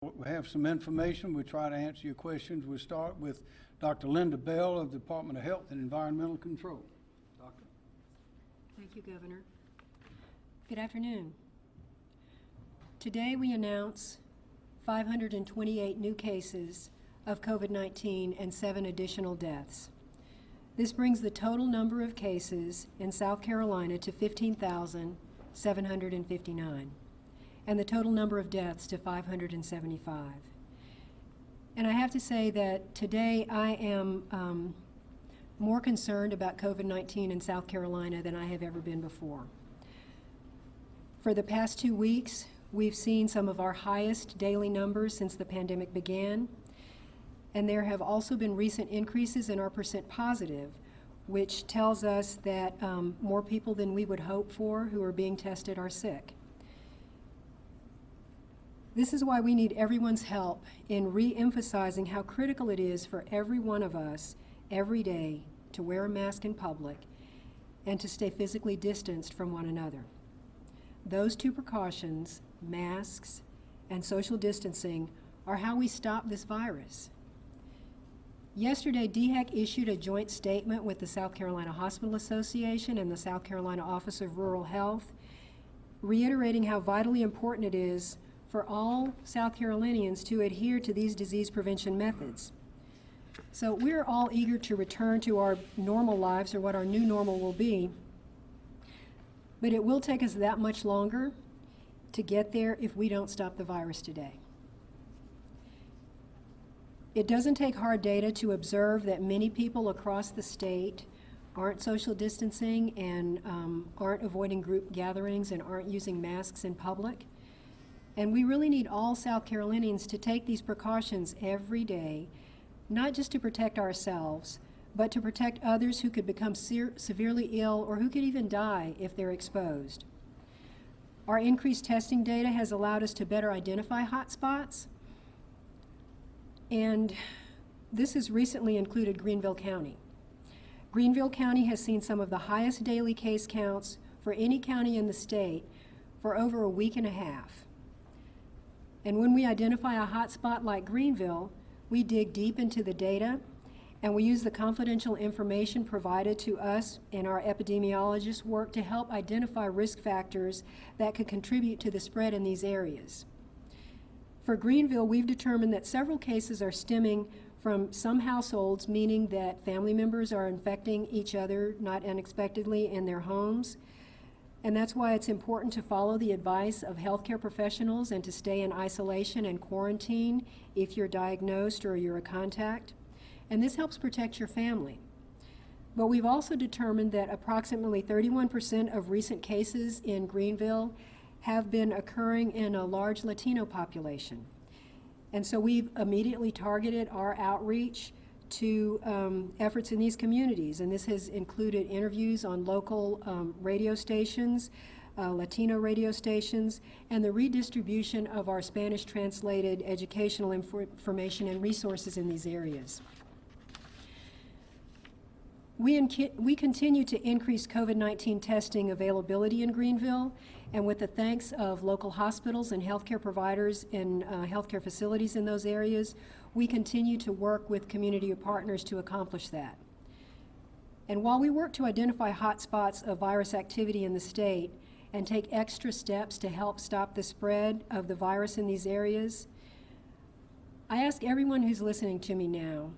We have some information. We'll try to answer your questions. We'll start with Dr. Linda Bell of the Department of Health and Environmental Control. Doctor. Thank you, Governor. Good afternoon. Today we announce 528 new cases of COVID-19 and 7 additional deaths. This brings the total number of cases in South Carolina to 15,759. and the total number of deaths to 575. And I have to say that today I am more concerned about COVID-19 in South Carolina than I have ever been before. For the past 2 weeks, we've seen some of our highest daily numbers since the pandemic began, and there have also been recent increases in our percent positive, which tells us that more people than we would hope for who are being tested are sick. This is why we need everyone's help in re-emphasizing how critical it is for every one of us every day to wear a mask in public and to stay physically distanced from one another. Those two precautions, masks and social distancing, are how we stop this virus. Yesterday, DHEC issued a joint statement with the South Carolina Hospital Association and the South Carolina Office of Rural Health, reiterating how vitally important it is for all South Carolinians to adhere to these disease prevention methods. So we're all eager to return to our normal lives, or what our new normal will be, but it will take us that much longer to get there if we don't stop the virus today. It doesn't take hard data to observe that many people across the state aren't social distancing and aren't avoiding group gatherings and aren't using masks in public. And we really need all South Carolinians to take these precautions every day, not just to protect ourselves, but to protect others who could become severely ill or who could even die if they're exposed. Our increased testing data has allowed us to better identify hotspots, and this has recently included Greenville County. Greenville County has seen some of the highest daily case counts for any county in the state for over a week and a half. And when we identify a hotspot like Greenville, we dig deep into the data and we use the confidential information provided to us in our epidemiologist work to help identify risk factors that could contribute to the spread in these areas. For Greenville, we've determined that several cases are stemming from some households, meaning that family members are infecting each other not unexpectedly in their homes. And that's why it's important to follow the advice of healthcare professionals and to stay in isolation and quarantine if you're diagnosed or you're a contact. And this helps protect your family. But we've also determined that approximately 31% of recent cases in Greenville have been occurring in a large Latino population. And so we've immediately targeted our outreach to efforts in these communities, and this has included interviews on local radio stations, Latino radio stations, and the redistribution of our Spanish-translated educational information and resources in these areas. We continue to increase COVID-19 testing availability in Greenville, and with the thanks of local hospitals and healthcare providers in healthcare facilities in those areas, we continue to work with community partners to accomplish that. And while we work to identify hotspots of virus activity in the state and take extra steps to help stop the spread of the virus in these areas, I ask everyone who's listening to me now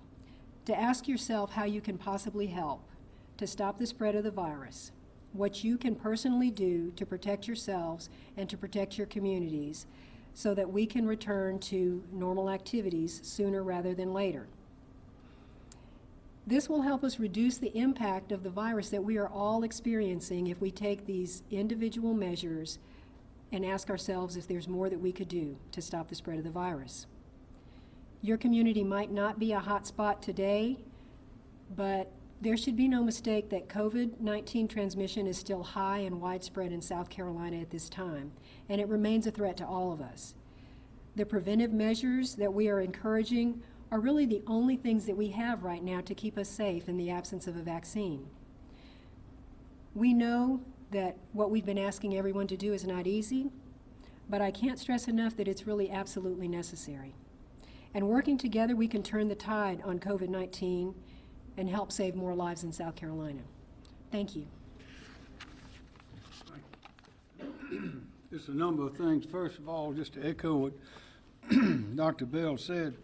to ask yourself how you can possibly help to stop the spread of the virus, what you can personally do to protect yourselves and to protect your communities, so that we can return to normal activities sooner rather than later. This will help us reduce the impact of the virus that we are all experiencing if we take these individual measures and ask ourselves if there's more that we could do to stop the spread of the virus. Your community might not be a hot spot today, but there should be no mistake that COVID-19 transmission is still high and widespread in South Carolina at this time, and it remains a threat to all of us. The preventive measures that we are encouraging are really the only things that we have right now to keep us safe in the absence of a vaccine. We know that what we've been asking everyone to do is not easy, but I can't stress enough that it's really absolutely necessary. And working together, we can turn the tide on COVID-19 and help save more lives in South Carolina. Thank you. Just a number of things. First of all, just to echo what Dr. Bell said,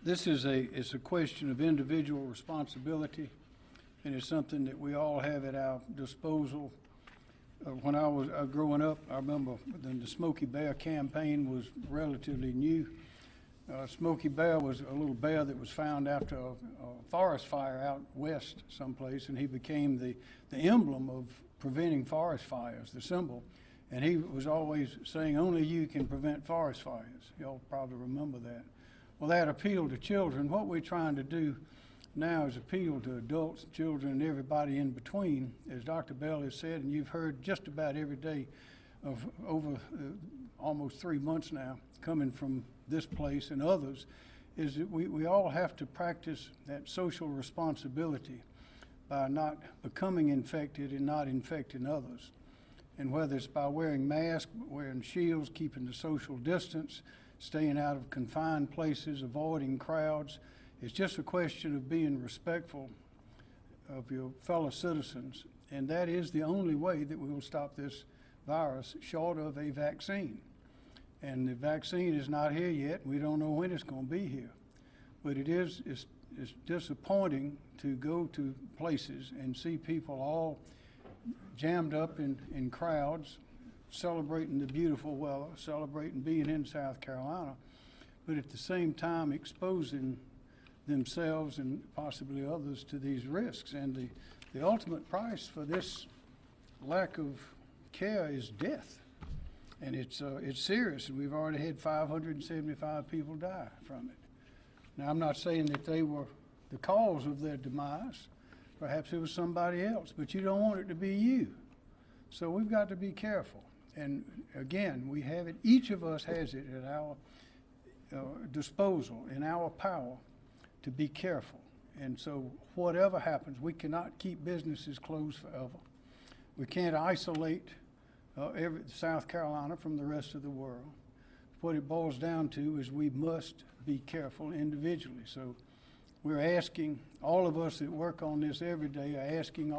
this is it's a question of individual responsibility, and it's something that we all have at our disposal. When I was growing up, I remember the Smokey Bear campaign was relatively new. Smokey Bear was a little bear that was found after a forest fire out west someplace, and he became the emblem of preventing forest fires, the symbol. And he was always saying, only you can prevent forest fires. Y'all probably remember that. Well, that appealed to children. What we're trying to do now is appeal to adults, children, and everybody in between. As Dr. Bell has said, and you've heard just about every day of over almost 3 months now, coming from this place and others, is that we all have to practice that social responsibility by not becoming infected and not infecting others. And whether it's by wearing masks, wearing shields, keeping the social distance, staying out of confined places, avoiding crowds, it's just a question of being respectful of your fellow citizens. And that is the only way that we will stop this virus, short of a vaccine. And the vaccine is not here yet. We don't know when it's going to be here. But it's disappointing to go to places and see people all jammed up in crowds, celebrating the beautiful weather, celebrating being in South Carolina, but at the same time exposing themselves and possibly others to these risks. And the ultimate price for this lack of care is death. And it's serious. We've already had 575 people die from it. Now, I'm not saying that they were the cause of their demise. Perhaps it was somebody else, but you don't want it to be you. So we've got to be careful. And again, we have it, each of us has it at our disposal, in our power, to be careful. And so whatever happens, we cannot keep businesses closed forever. We can't isolate South Carolina from the rest of the world. What it boils down to is we must be careful individually. So we're asking, all of us that work on this every day are asking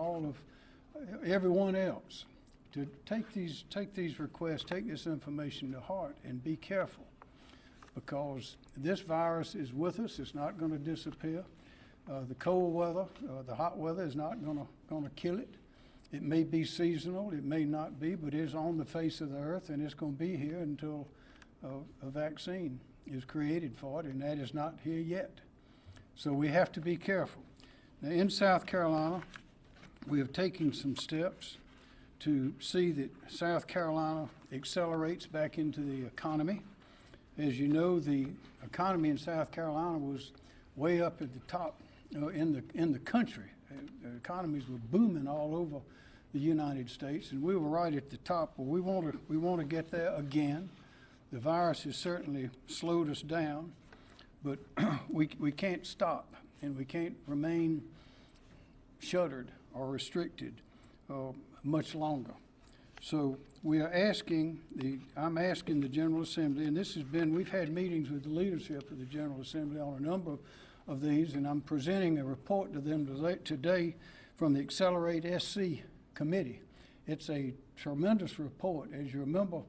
everyone else to take these requests, take this information to heart and be careful, because this virus is with us. It's not going to disappear. The cold weather, the hot weather is not going to kill it. It may be seasonal, it may not be, but it's on the face of the earth, and it's going to be here until a vaccine is created for it, and that is not here yet. So we have to be careful. Now, in South Carolina, we have taken some steps to see that South Carolina accelerates back into the economy. As you know, the economy in South Carolina was way up at the top in the country. The economies were booming all over the United States, and we were right at the top. Well, we want to get there again. The virus has certainly slowed us down, but we can't stop, and we can't remain shuttered or restricted much longer. So we are I'm asking the General Assembly, and we've had meetings with the leadership of the General Assembly on a number of these, and I'm presenting a report to them today from the Accelerate SC Committee. It's a tremendous report. As you remember,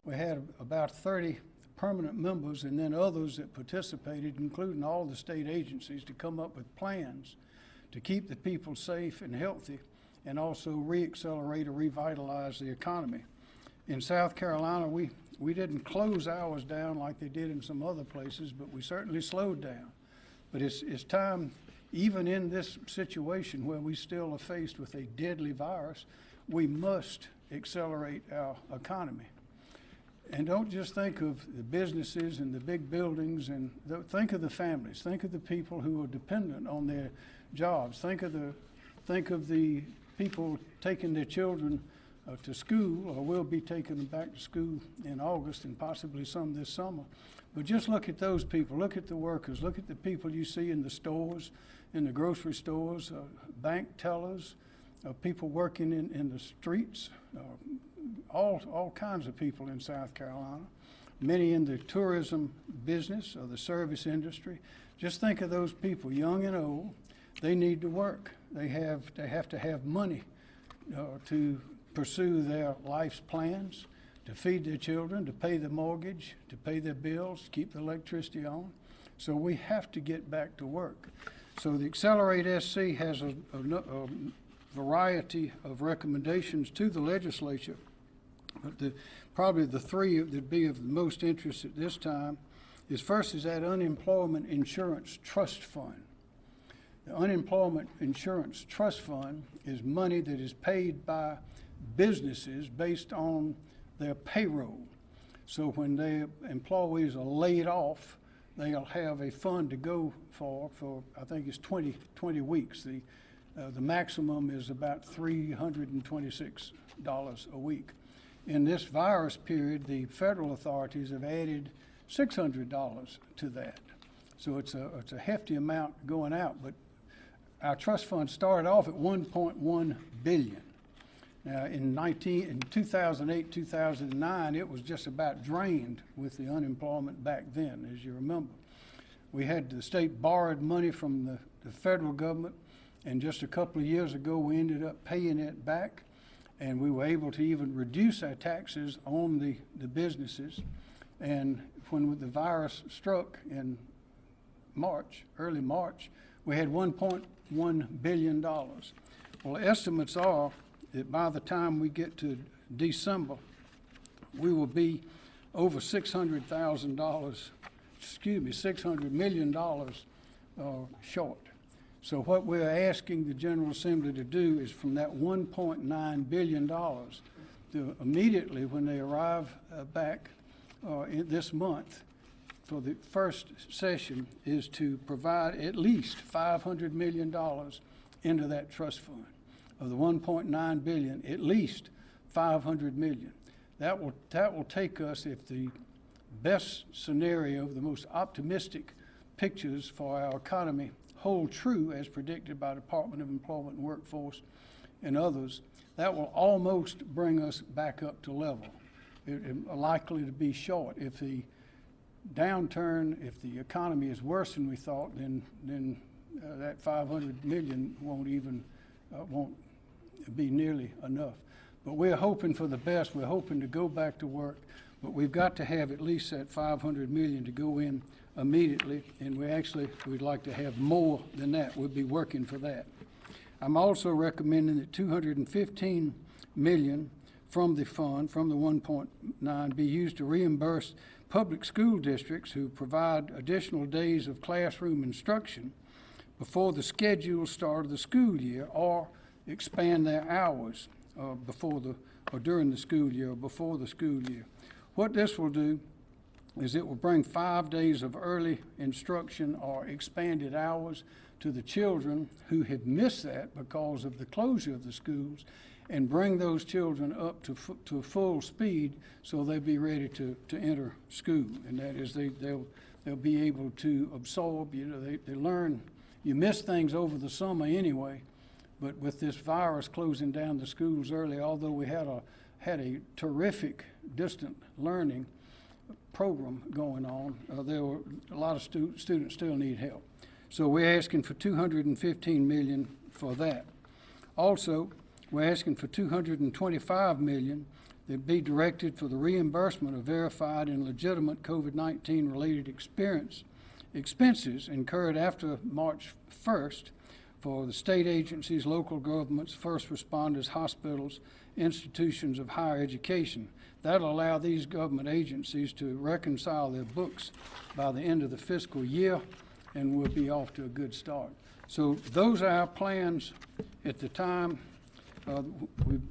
we had about 30 permanent members and then others that participated, including all the state agencies, to come up with plans to keep the people safe and healthy and also re-accelerate or revitalize the economy. In South Carolina, we didn't close hours down like they did in some other places, but we certainly slowed down. But it's time, even in this situation where we still are faced with a deadly virus, we must accelerate our economy. And don't just think of the businesses and the big buildings, and think of the families. Think of the people who are dependent on their jobs. Think of the people taking their children to school, or will be taking them back to school in August and possibly some this summer. But just look at those people. Look at the workers. Look at the people you see in the stores, in the grocery stores, bank tellers, people working in the streets, all kinds of people in South Carolina, many in the tourism business or the service industry. Just think of those people, young and old. They need to work. They have to have money to pursue their life's plans, to feed their children, to pay the mortgage, to pay their bills, to keep the electricity on. So we have to get back to work. So the Accelerate SC has a variety of recommendations to the legislature. But probably the three that would be of the most interest at this time is first is that unemployment insurance trust fund. The unemployment insurance trust fund is money that is paid by businesses based on their payroll. So when their employees are laid off, they'll have a fund to go for I think it's 20 weeks. The maximum is about $326 a week. In this virus period, the federal authorities have added $600 to that. So it's a hefty amount going out, but our trust fund started off at $1.1 billion. Now in 2008, 2009, it was just about drained with the unemployment back then, as you remember. We had the state borrowed money from the federal government, and just a couple of years ago, we ended up paying it back, and we were able to even reduce our taxes on the businesses. And when the virus struck in March, early March, we had $1.1 billion. Well, estimates are that by the time we get to December, we will be over $600 million short. So what we're asking the General Assembly to do is from that $1.9 billion to immediately when they arrive back this month for the first session is to provide at least $500 million into that trust fund. Of the $1.9 billion, at least $500 million. That will take us, if the best scenario, the most optimistic pictures for our economy hold true as predicted by the Department of Employment and Workforce and others, that will almost bring us back up to level. It's likely to be short. If the downturn, if the economy is worse than we thought, then that $500 million won't be nearly enough. But we're hoping for the best. We're hoping to go back to work, but we've got to have at least that $500 million to go in immediately, and we'd like to have more than that. We'll be working for that. I'm also recommending that $215 million from the fund, from the 1.9, be used to reimburse public school districts who provide additional days of classroom instruction before the scheduled start of the school year, or expand their hours during the school year or before the school year. What this will do is it will bring 5 days of early instruction or expanded hours to the children who have missed that because of the closure of the schools, and bring those children up to full speed so they'll be ready to enter school. And that is they'll be able to absorb, they learn. You miss things over the summer anyway, but with this virus closing down the schools early, although we had a terrific distant learning program going on, there were a lot of students still need help. So we're asking for $215 million for that. Also, we're asking for $225 million that be directed for the reimbursement of verified and legitimate COVID-19 related expenses incurred after March 1st for the state agencies, local governments, first responders, hospitals, institutions of higher education. That'll allow these government agencies to reconcile their books by the end of the fiscal year, and we'll be off to a good start. So those are our plans at the time. We've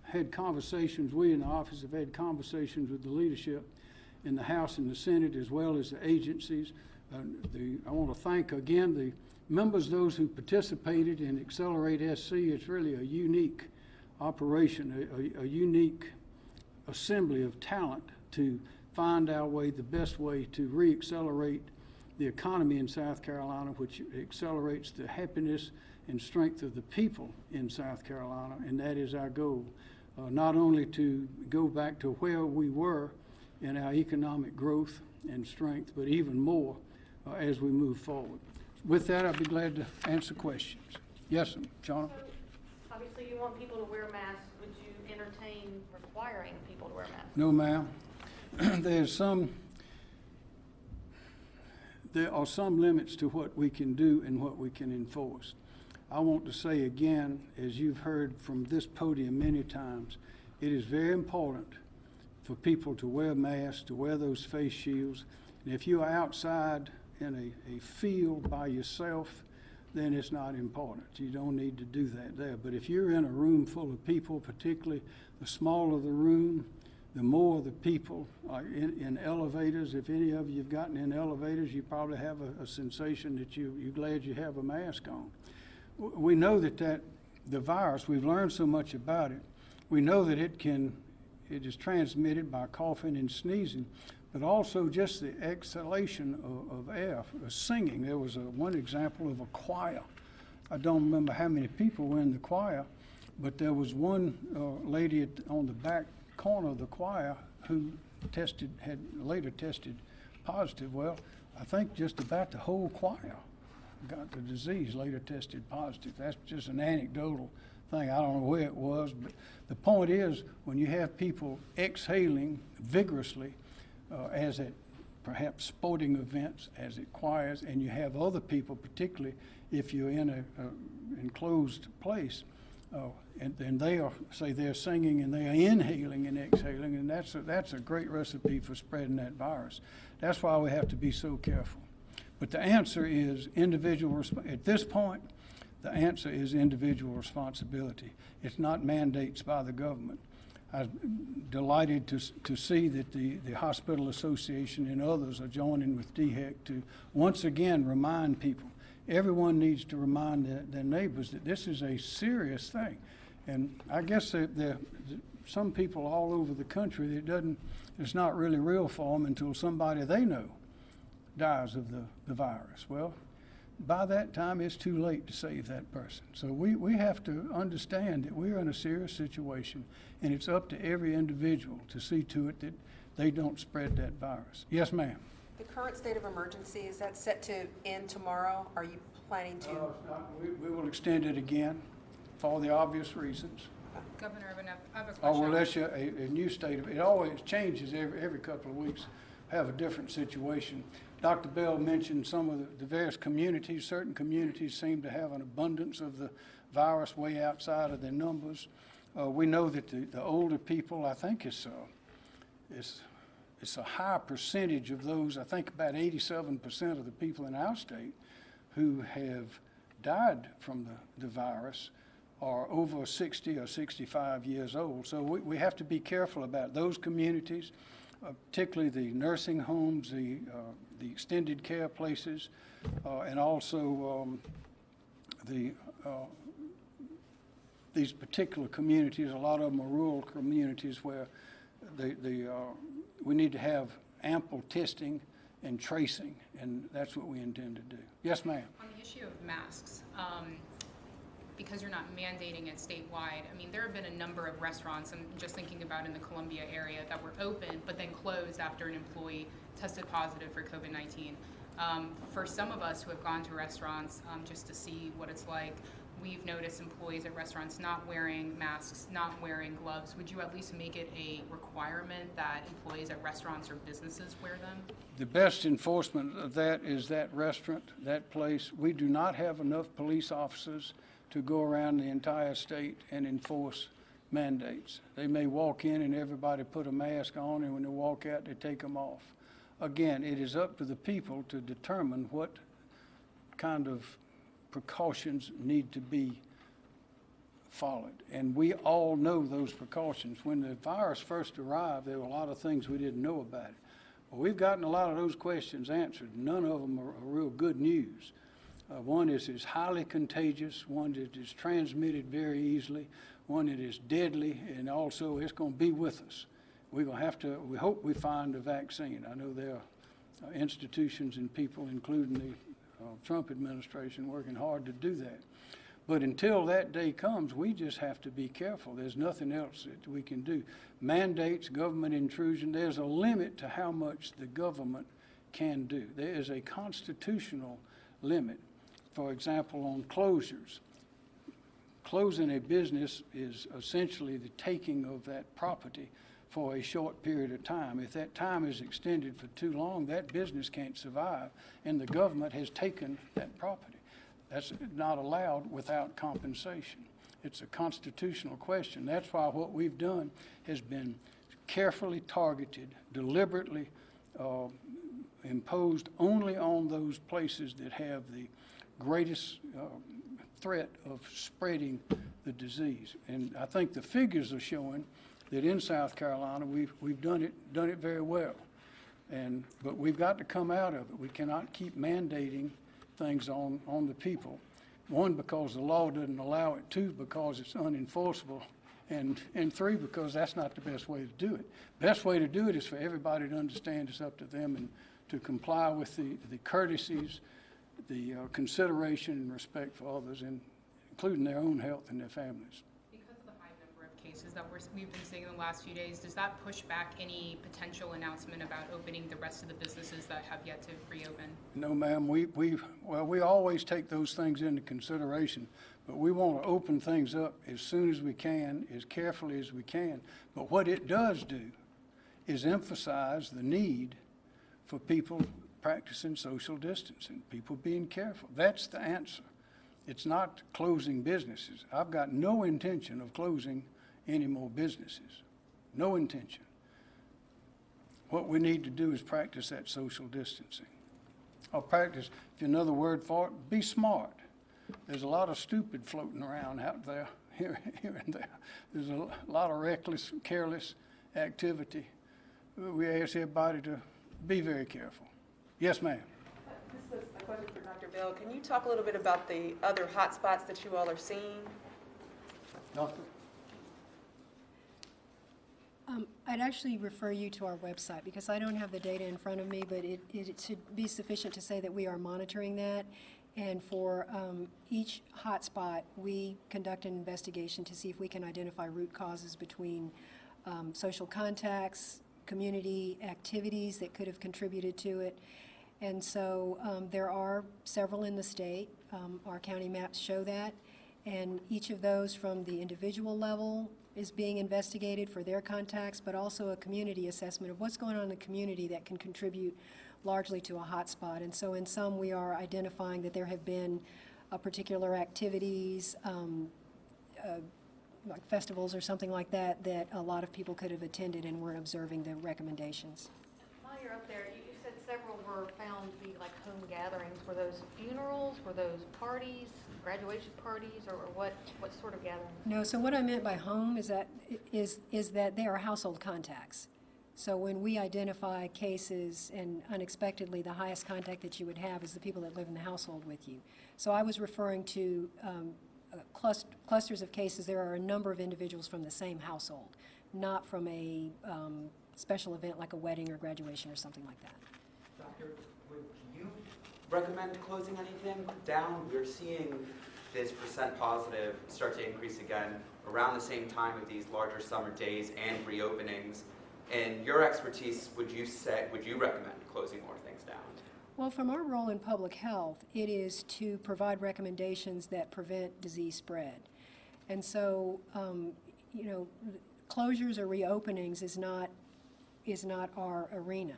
had conversations, we in the office have had conversations with the leadership in the House and the Senate, as well as the agencies. I want to thank again the members, those who participated in Accelerate SC. It's really a unique operation, a unique assembly of talent to find our way, the best way to re-accelerate the economy in South Carolina, which accelerates the happiness and strength of the people in South Carolina, and that is our goal. not only to go back to where we were in our economic growth and strength, but even more as we move forward. With that, I'll be glad to answer questions. Yes, John? So, obviously, you want people to wear masks. Would you entertain requiring people to wear masks? No, ma'am. There are some limits to what we can do and what we can enforce. I want to say again, as you've heard from this podium many times, it is very important for people to wear masks, to wear those face shields. And if you are outside in a field by yourself, then it's not important. You don't need to do that there. But if you're in a room full of people, particularly the smaller the room, the more the people are in elevators. If any of you have gotten in elevators, you probably have a sensation that you're glad you have a mask on. We know that the virus, we've learned so much about it. We know that it is transmitted by coughing and sneezing, but also just the exhalation of air, singing. There was one example of a choir. I don't remember how many people were in the choir, but there was one lady on the back corner of the choir who had later tested positive. Well, I think just about the whole choir got the disease, later tested positive. That's just an anecdotal thing. I don't know where it was, but the point is, when you have people exhaling vigorously, as at perhaps sporting events, as at choirs, and you have other people, particularly if you're in an enclosed place, and they are, say, they're singing and they are inhaling and exhaling, and that's a great recipe for spreading that virus. That's why we have to be so careful. But the answer is at this point, the answer is individual responsibility. It's not mandates by the government. I'm delighted to see that the Hospital Association and others are joining with DHEC to once again remind people. Everyone needs to remind their neighbors that this is a serious thing. And I guess there some people all over the country that it's not really real for them until somebody they know dies of the virus. Well, by that time, it's too late to save that person. So we have to understand that we're in a serious situation, and it's up to every individual to see to it that they don't spread that virus. Yes, ma'am. The current state of emergency, is that set to end tomorrow? Are you planning to? We will extend it again for the obvious reasons. Governor, I have a question. Oh, well, that's a new state of it. Always changes every couple of weeks, have a different situation. Dr. Bell mentioned some of the various communities. Certain communities seem to have an abundance of the virus way outside of their numbers. We know that the older people, I think it's a high percentage of those. I think about 87% of the people in our state who have died from the virus are over 60 or 65 years old. So we have to be careful about those communities, particularly the nursing homes, the extended care places, and also these particular communities. A lot of them are rural communities where we need to have ample testing and tracing, and that's what we intend to do. Yes, ma'am. On the issue of masks, because you're not mandating it statewide, I mean, there have been a number of restaurants, I'm just thinking about in the Columbia area, that were open but then closed after an employee tested positive for COVID-19. For some of us who have gone to restaurants just to see what it's like, we've noticed employees at restaurants not wearing masks, not wearing gloves. Would you at least make it a requirement that employees at restaurants or businesses wear them? The best enforcement of that is that restaurant, that place. We do not have enough police officers to go around the entire state and enforce mandates. They may walk in and everybody put a mask on, and when they walk out, they take them off. Again, it is up to the people to determine what kind of precautions need to be followed. And we all know those precautions. When the virus first arrived, there were a lot of things we didn't know about it. Well, we've gotten a lot of those questions answered. None of them are real good news. One is it's highly contagious, one that is transmitted very easily, one that is deadly, and also it's going to be with us. We're going to have to, we hope we find a vaccine. I know there are institutions and people, including the Trump administration, working hard to do that. But until that day comes, we just have to be careful. There's nothing else that we can do. Mandates, government intrusion, there's a limit to how much the government can do. There is a constitutional limit. For example, on closures. Closing a business is essentially the taking of that property for a short period of time. If that time is extended for too long, that business can't survive, and the government has taken that property. That's not allowed without compensation. It's a constitutional question. That's why what we've done has been carefully targeted, deliberately imposed only on those places that have the greatest threat of spreading the disease. And I think the figures are showing that in South Carolina we've done it very well. But we've got to come out of it. We cannot keep mandating things on the people. One, because the law doesn't allow it. Two, because it's unenforceable. And three, because that's not the best way to do it. Best way to do it is for everybody to understand it's up to them and to comply with the courtesies, the consideration and respect for others, including their own health and their families. Because of the high number of cases that we've been seeing in the last few days, does that push back any potential announcement about opening the rest of the businesses that have yet to reopen? No, ma'am. We always take those things into consideration, but we want to open things up as soon as we can, as carefully as we can. But what it does do is emphasize the need for people practicing social distancing, people being careful. That's the answer. It's not closing businesses. I've got no intention of closing any more businesses. No intention. What we need to do is practice that social distancing. Or practice, if another word for it, be smart. There's a lot of stupid floating around out there, here and there. There's a lot of reckless, careless activity. We ask everybody to be very careful. Yes, ma'am. This is a question for Dr. Bell. Can you talk a little bit about the other hot spots that you all are seeing? Doctor? I'd actually refer you to our website because I don't have the data in front of me, but it should be sufficient to say that we are monitoring that. And for each hotspot, we conduct an investigation to see if we can identify root causes between social contacts, community activities that could have contributed to it. And so there are several in the state. Our county maps show that. And each of those from the individual level is being investigated for their contacts, but also a community assessment of what's going on in the community that can contribute largely to a hotspot. And so in some we are identifying that there have been particular activities, like festivals or something like that, that a lot of people could have attended and weren't observing the recommendations. While you're up there, you said several were found to be like home gatherings. Were those funerals? Were those parties, graduation parties, or what sort of gatherings? No, so what I meant by home is that they are household contacts. So when we identify cases, and unexpectedly the highest contact that you would have is the people that live in the household with you. So I was referring to clusters of cases. There are a number of individuals from the same household, not from a special event like a wedding or graduation or something like that. Doctor, would you recommend closing anything down? We're seeing this percent positive start to increase again around the same time of these larger summer days and reopenings. In your expertise, would you recommend closing more things down? Well, from our role in public health, it is to provide recommendations that prevent disease spread. And so, closures or reopenings is not our arena.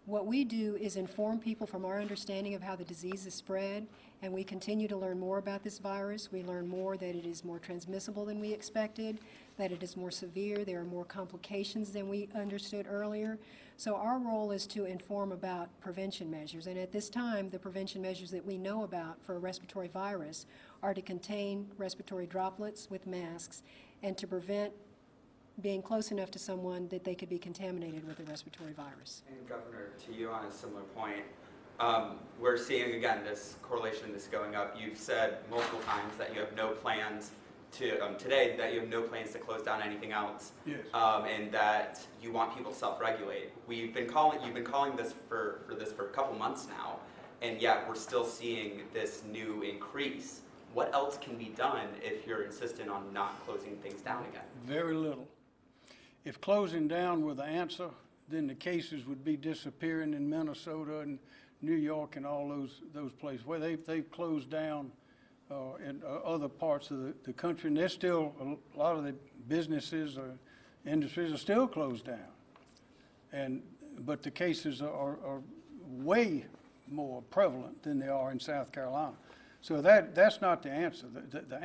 What we do is inform people from our understanding of how the disease is spread, and we continue to learn more about this virus. We learn more that it is more transmissible than we expected, that it is more severe, there are more complications than we understood earlier. So our role is to inform about prevention measures, and at this time, the prevention measures that we know about for a respiratory virus are to contain respiratory droplets with masks and to prevent being close enough to someone that they could be contaminated with a respiratory virus. And Governor, to you on a similar point, we're seeing again this correlation, this going up. You've said multiple times that you have no plans to today that you have no plans to close down anything else, Yes. And that you want people to self-regulate. You've been calling this for a couple months now, and yet we're still seeing this new increase what else can be done if you're insistent on not closing things down again? Very little. If closing down were the answer, then the cases would be disappearing in Minnesota and New York and all those places where they've closed down in other parts of the country, and there's still a lot of the businesses or industries are still closed down, but the cases are way more prevalent than they are in South Carolina. So that's not the answer. The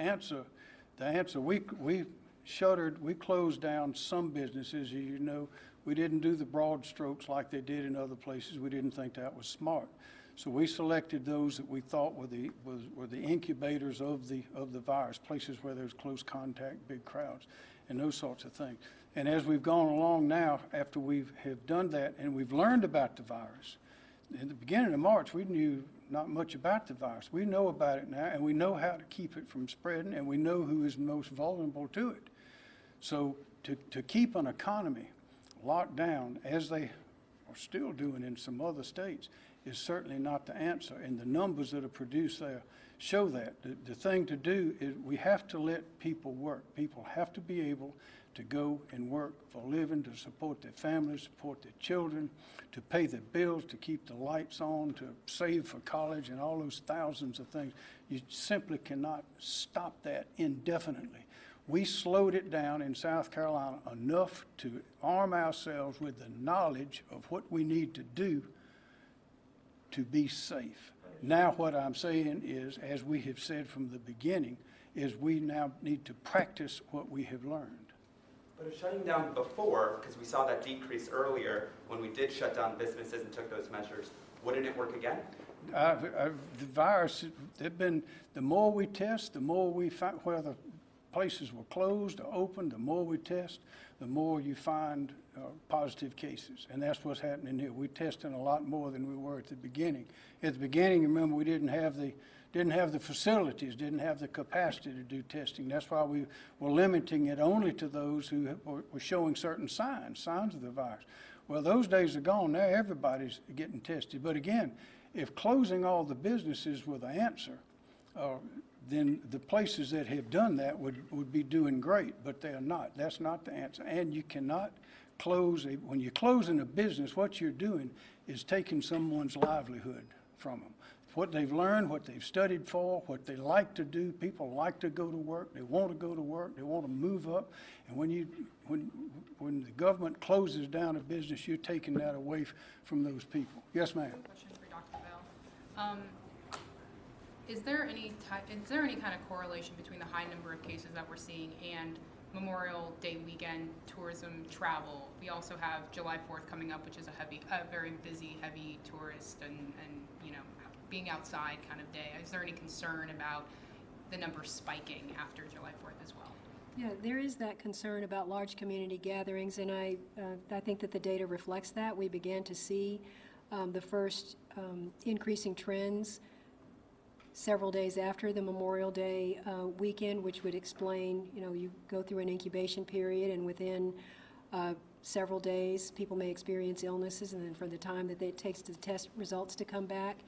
answer we shuttered, we closed down some businesses, as you know. We didn't do the broad strokes like they did in other places. We didn't think that was smart. So we selected those that we thought were the incubators of the virus, places where there's close contact, big crowds, and those sorts of things. And as we've gone along now, after we have done that and we've learned about the virus, in the beginning of March, we knew not much about the virus. We know about it now, and we know how to keep it from spreading, and we know who is most vulnerable to it. So to keep an economy locked down, as they are still doing in some other states, is certainly not the answer. And the numbers that are produced there show that. The thing to do is we have to let people work. People have to be able to go and work for a living, to support their families, support their children, to pay their bills, to keep the lights on, to save for college and all those thousands of things. You simply cannot stop that indefinitely. We slowed it down in South Carolina enough to arm ourselves with the knowledge of what we need to do to be safe. Now what I'm saying is, as we have said from the beginning, is we now need to practice what we have learned. But if shutting down before, because we saw that decrease earlier when we did shut down businesses and took those measures, wouldn't it work again? The virus, the more we test, the more we find where the places were closed or open, the more we test, the more you find positive cases. And that's what's happening here. We're testing a lot more than we were at the beginning. At the beginning, remember, we didn't have the facilities, didn't have the capacity to do testing. That's why we were limiting it only to those who were showing certain signs of the virus. Well, those days are gone. Now everybody's getting tested. But again, if closing all the businesses were the answer, then the places that have done that would be doing great, but they are not. That's not the answer. And you cannot close, when you're closing a business, what you're doing is taking someone's livelihood from them. What they've learned, what they've studied for, what they like to do. People like to go to work, they want to go to work, they want to move up. And when the government closes down a business, you're taking that away from those people. Yes, ma'am. Question for Dr. Bell. Is there any kind of correlation between the high number of cases that we're seeing and Memorial Day weekend tourism travel? We also have July 4th coming up, which is a very busy, heavy tourist and being outside kind of day. Is there any concern about the numbers spiking after July 4th as well? Yeah, there is that concern about large community gatherings, and I think that the data reflects that. We began to see the first increasing trends several days after the Memorial Day weekend, which would explain, you go through an incubation period, and within several days, people may experience illnesses, and then for the time that it takes the test results to come back.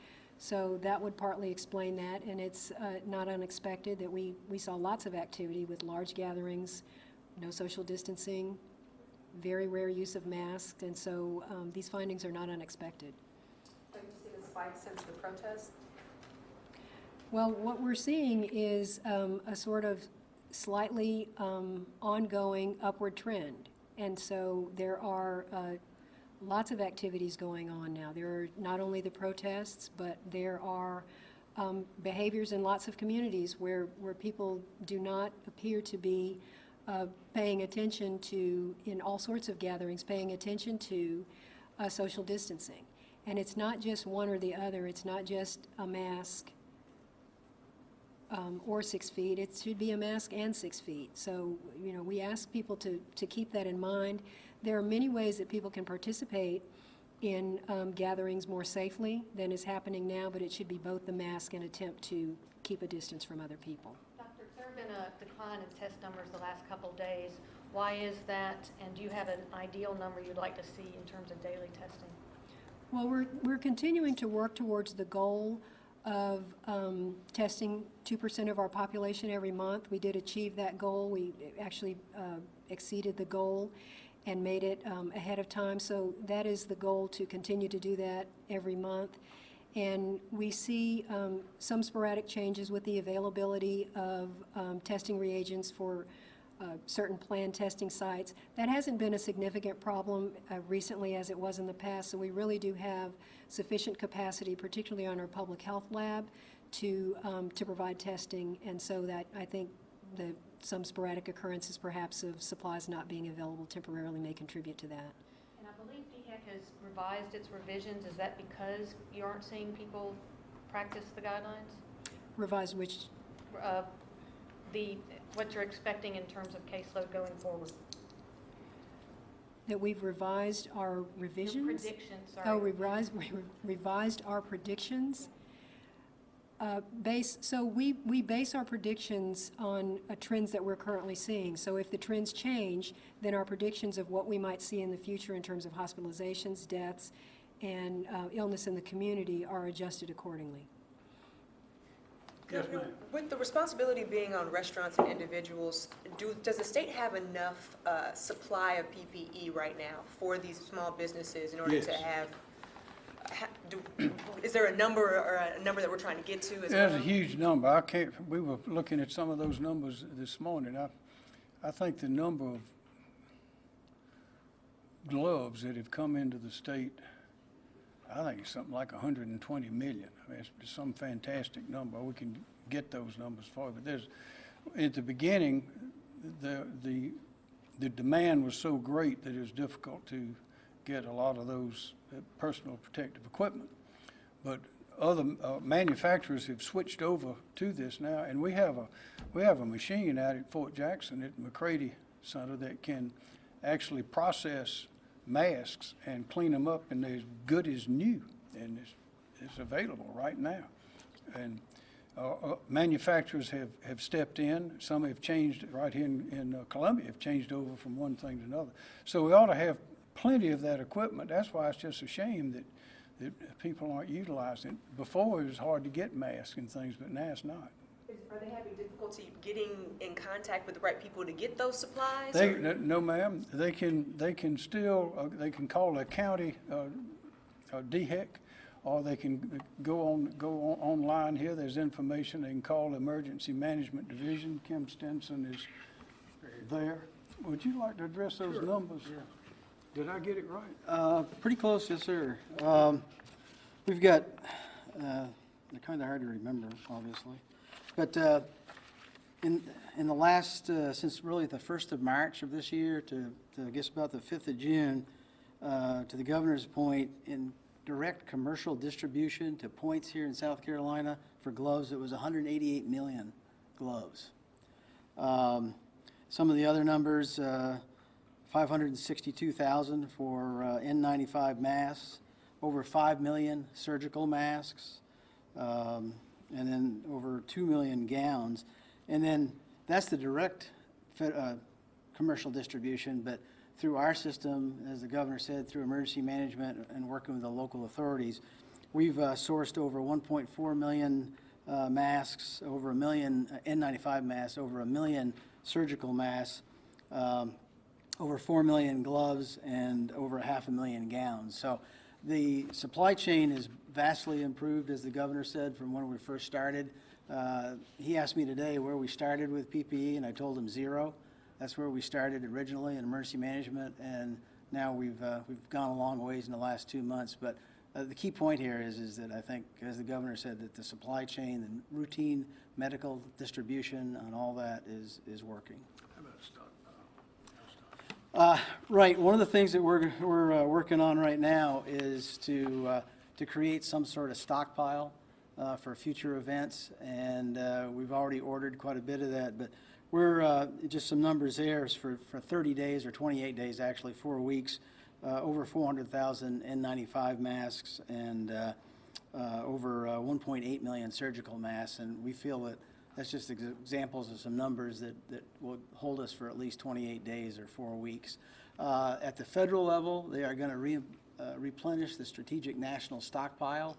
So that would partly explain that, and it's not unexpected that we saw lots of activity with large gatherings, no social distancing, very rare use of masks, and so these findings are not unexpected. Have you seen a spike since the protest? Well, what we're seeing is a sort of slightly ongoing upward trend, and so there are lots of activities going on now. There are not only the protests, but there are behaviors in lots of communities where people do not appear to be paying attention to, in all sorts of gatherings, paying attention to social distancing. And it's not just one or the other. It's not just a mask or 6 feet. It should be a mask and 6 feet. So, we ask people to keep that in mind. There are many ways that people can participate in gatherings more safely than is happening now, but it should be both the mask and attempt to keep a distance from other people. Doctor, has there been a decline in test numbers the last couple of days? Why is that? And do you have an ideal number you'd like to see in terms of daily testing? Well, we're continuing to work towards the goal of testing 2% of our population every month. We did achieve that goal. We actually exceeded the goal and made it ahead of time. So that is the goal, to continue to do that every month. And we see some sporadic changes with the availability of testing reagents for certain planned testing sites. That hasn't been a significant problem recently as it was in the past, so we really do have sufficient capacity, particularly on our public health lab, to provide testing, and so that I think some sporadic occurrences perhaps of supplies not being available temporarily may contribute to that. And I believe DHEC has revised its revisions. Is that because you aren't seeing people practice the guidelines? Revised which? What you're expecting in terms of caseload going forward? That we've revised our revisions? Your predictions, sorry. Oh, revised our predictions? So we base our predictions on trends that we're currently seeing. So if the trends change, then our predictions of what we might see in the future in terms of hospitalizations, deaths, and illness in the community are adjusted accordingly. Yes, ma'am. With the responsibility being on restaurants and individuals, does the state have enough supply of PPE right now for these small businesses in order Yes. to have? Is there a number or a number that we're trying to get to as There's well? a huge number. I can't, we were looking at some of those numbers this morning. I think the number of gloves that have come into the state, I think it's something like 120 million. I mean, it's some fantastic number. We can get those numbers for you. But there's, at the beginning, the demand was so great that it was difficult to get a lot of those personal protective equipment. But other manufacturers have switched over to this now, and we have a machine out at Fort Jackson at McCrady Center that can actually process masks and clean them up, and they're as good as new, and it's available right now. And manufacturers have stepped in. Some have changed right here in Columbia, have changed over from one thing to another. So we ought to have plenty of that equipment. That's why it's just a shame that people aren't utilizing it. Before, it was hard to get masks and things, but now it's not. Are they having difficulty getting in contact with the right people to get those supplies? No, ma'am. They can still they can call the county DHEC, or they can go online here. There's information. They can call the Emergency Management Division. Kim Stinson is there. Would you like to address those numbers? Yeah. Did I get it right? Pretty close, yes, sir. We've got, they're kind of hard to remember, obviously. But in the last, since really the 1st of March of this year to I guess about the 5th of June, to the governor's point, in direct commercial distribution to points here in South Carolina for gloves, it was 188 million gloves. Some of the other numbers, 562,000 for N95 masks, over 5 million surgical masks, and then over 2 million gowns. And then that's the direct commercial distribution, but through our system, as the governor said, through emergency management and working with the local authorities, we've sourced over 1.4 million masks, over 1 million N95 masks, over 1 million surgical masks, over 4 million gloves, and over 500,000 gowns. So the supply chain is vastly improved, as the governor said, from when we first started. He asked me today where we started with PPE, and I told him 0. That's where we started originally in emergency management, and now we've gone a long ways in the last 2 months. But the key point here is that I think, as the governor said, that the supply chain and routine medical distribution and all that is working. Right. One of the things that we're working on right now is to create some sort of stockpile for future events, and we've already ordered quite a bit of that. But we're just some numbers there is for 30 days or 28 days, actually 4 weeks, over 400,000 N95 masks and over 1.8 million surgical masks, and we feel that that's just examples of some numbers that will hold us for at least 28 days or 4 weeks. At the federal level, they are going to replenish the strategic national stockpile.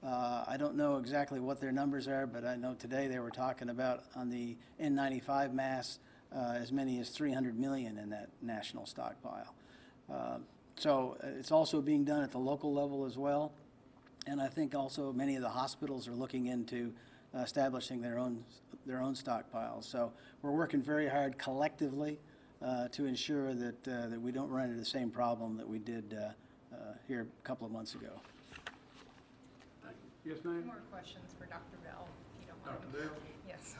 I don't know exactly what their numbers are, but I know today they were talking about on the N95 masks, as many as 300 million in that national stockpile. So it's also being done at the local level as well. And I think also many of the hospitals are looking into establishing their own stockpiles. So we're working very hard collectively to ensure that that we don't run into the same problem that we did here a couple of months ago. Yes, ma'am? More questions for Dr. Bell, if you don't mind. Dr. Bell? Yes.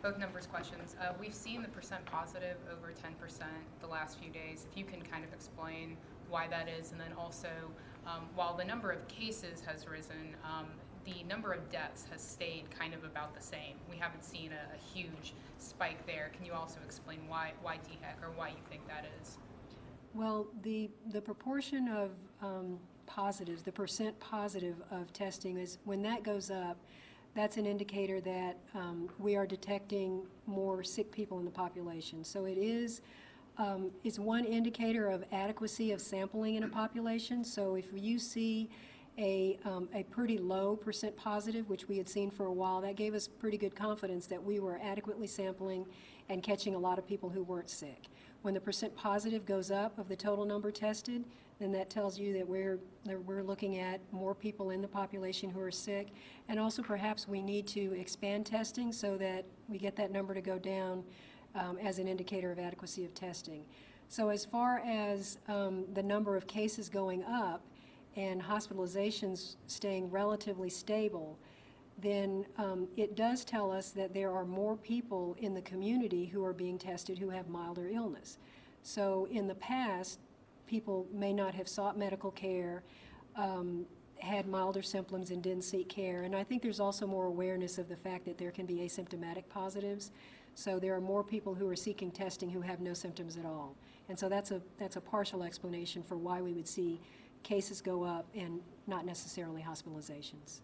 Both numbers questions. We've seen the percent positive over 10% the last few days. If you can kind of explain why that is, and then also, while the number of cases has risen, the number of deaths has stayed kind of about the same. We haven't seen a huge spike there. Can you also explain why DHEC, or why you think that is? Well, the proportion of positives, the percent positive of testing, is when that goes up, that's an indicator that we are detecting more sick people in the population. So it is it's one indicator of adequacy of sampling in a population. So if you see a pretty low percent positive, which we had seen for a while, that gave us pretty good confidence that we were adequately sampling and catching a lot of people who weren't sick. When the percent positive goes up of the total number tested, then that tells you that we're looking at more people in the population who are sick. And also perhaps we need to expand testing so that we get that number to go down as an indicator of adequacy of testing. So as far as the number of cases going up and hospitalizations staying relatively stable, then it does tell us that there are more people in the community who are being tested who have milder illness. So in the past, people may not have sought medical care, had milder symptoms and didn't seek care. And I think there's also more awareness of the fact that there can be asymptomatic positives. So there are more people who are seeking testing who have no symptoms at all. And so that's a partial explanation for why we would see cases go up and not necessarily hospitalizations.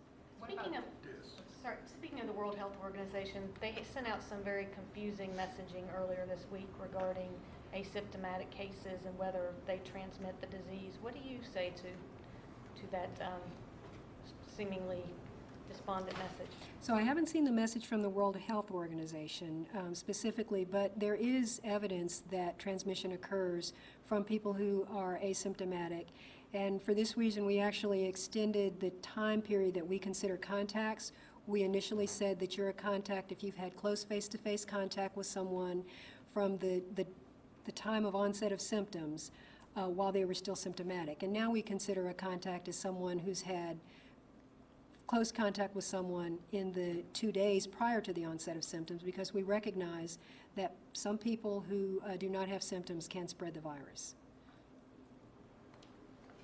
Speaking of the World Health Organization, they sent out some very confusing messaging earlier this week regarding asymptomatic cases and whether they transmit the disease. What do you say to that seemingly despondent message? So I haven't seen the message from the World Health Organization specifically, but there is evidence that transmission occurs from people who are asymptomatic. And for this reason, we actually extended the time period that we consider contacts. We initially said that you're a contact if you've had close face-to-face contact with someone from the time of onset of symptoms while they were still symptomatic. And now we consider a contact as someone who's had close contact with someone in the 2 days prior to the onset of symptoms, because we recognize that some people who do not have symptoms can spread the virus.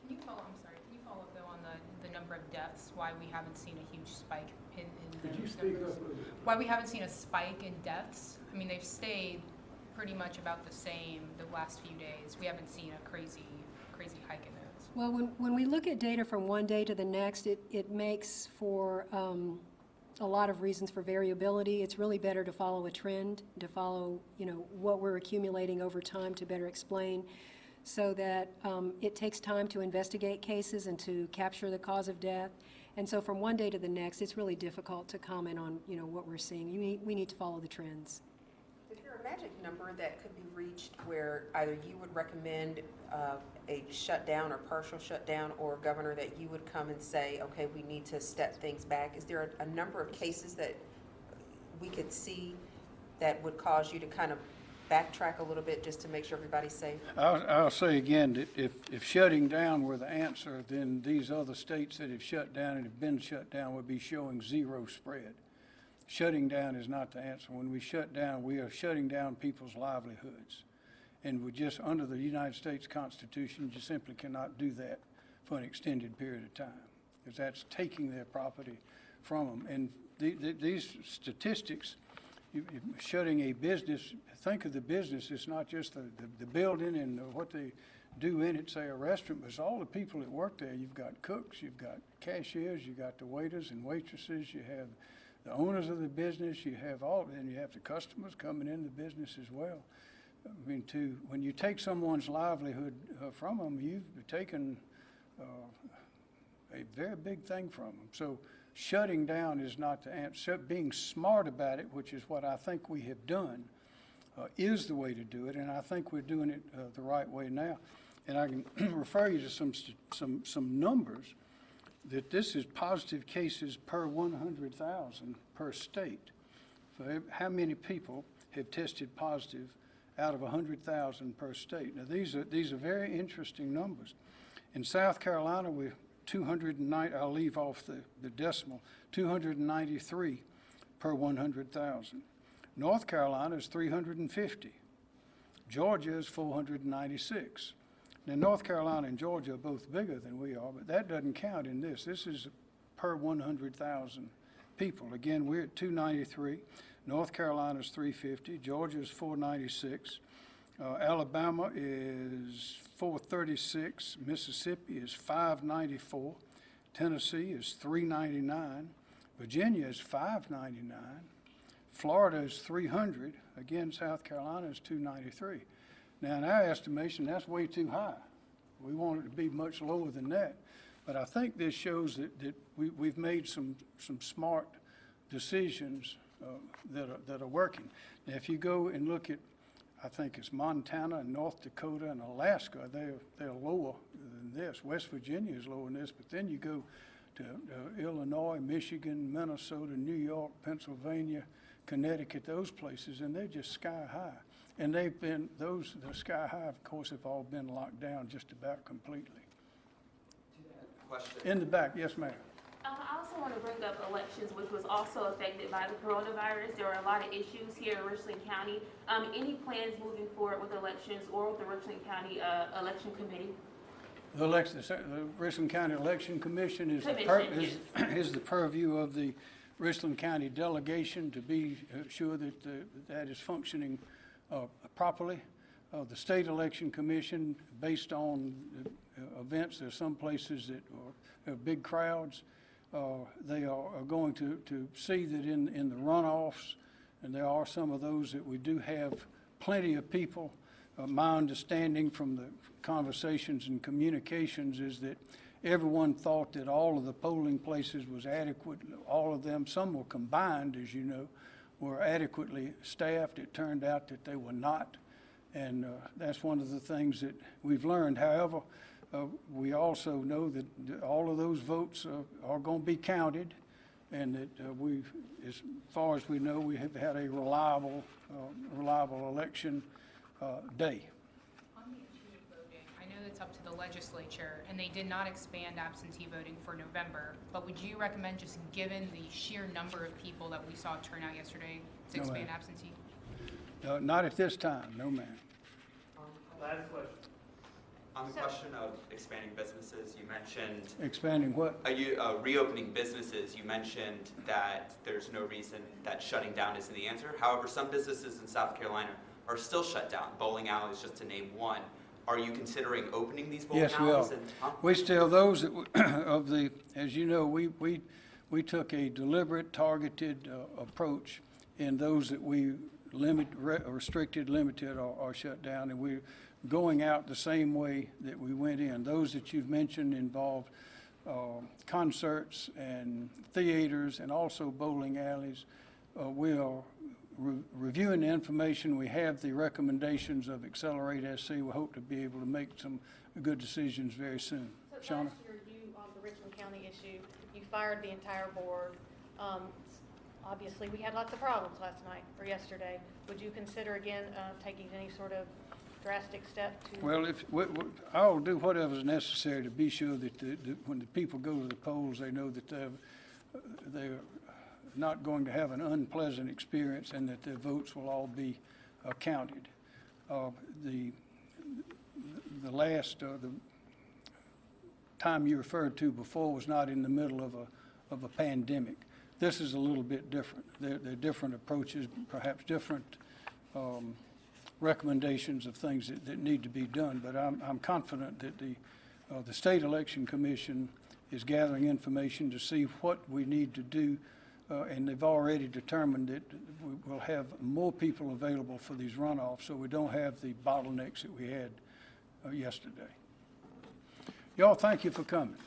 Can you follow up though on the number of deaths, why we haven't seen a huge spike in those numbers? Why we haven't seen a spike in deaths? I mean, they've stayed pretty much about the same the last few days. We haven't seen a crazy hike in those. Well, when we look at data from one day to the next, it makes for a lot of reasons for variability. It's really better to follow a trend, to follow what we're accumulating over time to better explain, so that it takes time to investigate cases and to capture the cause of death. And so from one day to the next, it's really difficult to comment on what we're seeing. We need to follow the trends. Is there a magic number that could be reached where either you would recommend a shutdown or partial shutdown, or governor, that you would come and say, okay, we need to step things back? Is there a number of cases that we could see that would cause you to kind of backtrack a little bit just to make sure everybody's safe? I'll say again that if shutting down were the answer, then these other states that have shut down and have been shut down would be showing zero spread. Shutting down is not the answer. When we shut down, we are shutting down people's livelihoods. And we just, under the United States Constitution, you simply cannot do that for an extended period of time, because that's taking their property from them. And these statistics, shutting a business, think of the business, it's not just the building and what they do in it, say a restaurant, but it's all the people that work there. You've got cooks, you've got cashiers, you've got the waiters and waitresses, you have the owners of the business, you have and you have the customers coming in the business as well. I mean, when you take someone's livelihood from them, you've taken a very big thing from them. So shutting down is not the answer. Being smart about it, which is what I think we have done, is the way to do it, and I think we're doing it the right way now. And I can refer you to some numbers that this is positive cases per 100,000 per state. So how many people have tested positive out of 100,000 per state? Now these are very interesting numbers. In South Carolina, we're 209. I'll leave off the decimal. 293 per 100,000. North Carolina is 350. Georgia is 496. Now, North Carolina and Georgia are both bigger than we are, but that doesn't count in this. This is per 100,000 people. Again, we're at 293. North Carolina is 350. Georgia is 496. Alabama is 436. Mississippi is 594. Tennessee is 399. Virginia is 599. Florida is 300. Again, South Carolina is 293. Now, in our estimation, that's way too high. We want it to be much lower than that. But I think this shows that we've made some smart decisions that are working. Now, if you go and look at, I think it's Montana and North Dakota and Alaska, they're lower than this. West Virginia is lower than this, but then you go to Illinois, Michigan, Minnesota, New York, Pennsylvania, Connecticut, those places, and they're just sky high. And the sky high, of course, have all been locked down just about completely. Question. In the back, yes, ma'am. I also want to bring up elections, which was also affected by the coronavirus. There are a lot of issues here in Richland County. Any plans moving forward with elections or with the Richland County Election Committee? The Richland County Election Commission is the purview of the Richland County delegation to be sure that that is functioning properly. The State Election Commission, based on events, there's some places that have big crowds. They are going to see that in the runoffs, and there are some of those that we do have plenty of people. My understanding from the conversations and communications is that everyone thought that all of the polling places was adequate. All of them, some were combined, as you know, were adequately staffed. It turned out that they were not, and that's one of the things that we've learned. However, we also know that all of those votes are going to be counted, and that as far as we know, we have had a reliable election day. On the issue of voting, I know that's up to the legislature, and they did not expand absentee voting for November, but would you recommend, just given the sheer number of people that we saw turn out yesterday, to expand absentee? Not at this time, no, ma'am. Last question. On the question of expanding businesses, you mentioned Expanding what? reopening businesses. You mentioned that there's no reason that shutting down isn't the answer. However, some businesses in South Carolina are still shut down. Bowling alleys, just to name one. Are you considering opening these bowling alleys? Yes, we still, those that, as you know, we took a deliberate, targeted approach in those that we restricted, limited, or shut down, and we're going out the same way that we went in. Those that you've mentioned involved concerts and theaters and also bowling alleys. We are reviewing the information. We have the recommendations of Accelerate SC. We hope to be able to make some good decisions very soon. So Shauna? last year, on the Richland County issue, you fired the entire board. Obviously, we had lots of problems last night or yesterday. Would you consider again taking any sort of drastic step to? Well, I'll do whatever is necessary to be sure that when the people go to the polls, they know that they're not going to have an unpleasant experience and that their votes will all be counted. The time you referred to before was not in the middle of a pandemic. This is a little bit different. There are different approaches, perhaps different recommendations of things that need to be done. But I'm confident that the State Election Commission is gathering information to see what we need to do, and they've already determined that we'll have more people available for these runoffs, so we don't have the bottlenecks that we had yesterday. Y'all, thank you for coming.